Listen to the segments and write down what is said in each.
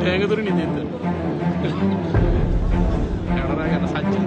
తేగ దొరికి నేను ఎడరాగా సత్యం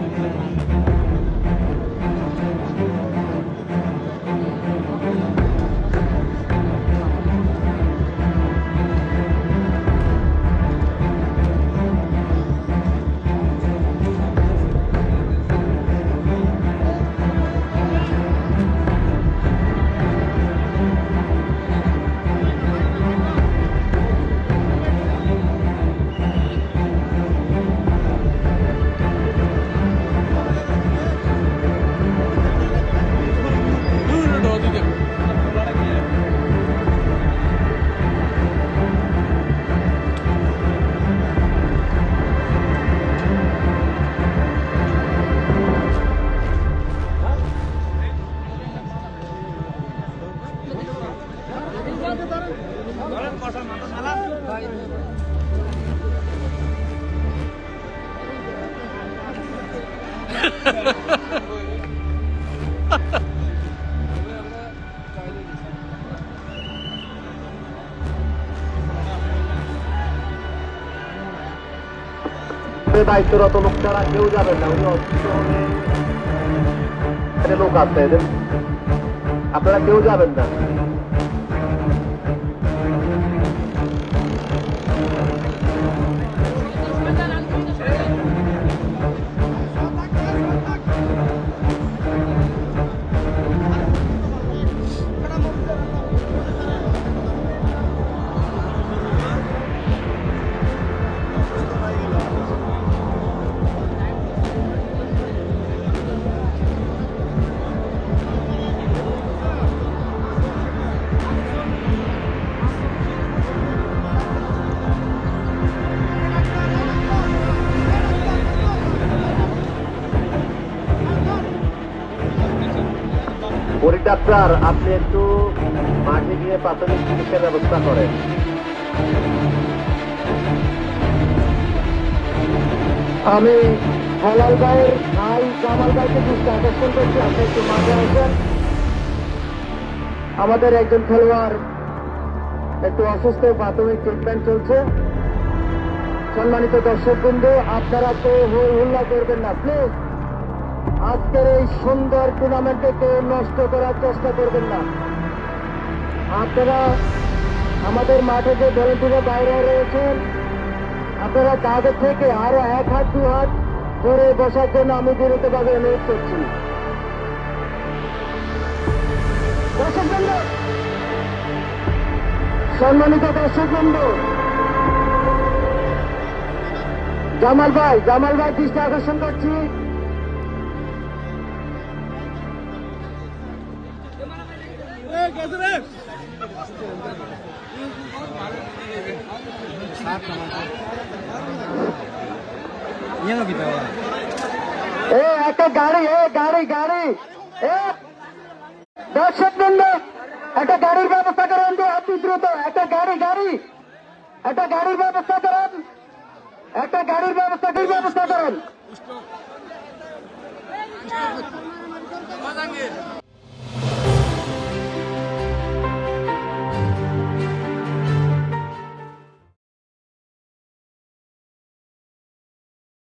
দায়িত্বরত লোক ছাড়া কেউ যাবেন না। উনি লোক আছে এদের, আপনারা কেউ যাবেন না। ডাক্তার, আপনি একটু মাঠে গিয়ে প্রাথমিক চিকিৎসার ব্যবস্থা করেন। আমি হেলাল ভাইয়ের ভাই জামাল ভাইকে দৃষ্টি আকর্ষণ করছি, আপনি একটু মাঠে আসবেন। আমাদের একজন খেলোয়াড় একটু অসুস্থ, প্রাথমিক ট্রিটমেন্ট চলছে। সম্মানিত দর্শকবৃন্দ, আপনারা তো হই হুল্লা করবেন না প্লিজ। আজকের এই সুন্দর টুর্নামেন্টে কেউ নষ্ট করার চেষ্টা করবেন না। আপনারা আমাদের মাঠে যে ভলেন্টিয়ার বাইরে রয়েছেন, আপনারা তাদের থেকে আরো 1 হাত 2 হাত ধরে বসার জন্য আমি বিরতভাবে অনুরোধ করছি। দর্শকবৃন্দ, সম্মানিত দর্শকবৃন্দ, জামাল ভাই দৃষ্টি আকর্ষণ করছি। একটা গাড়ি দর্শকবৃন্দ, একটা গাড়ির ব্যবস্থা করেন। অতি দ্রুত একটা গাড়ির ব্যবস্থা করেন। একটা গাড়ির ব্যবস্থা করেন।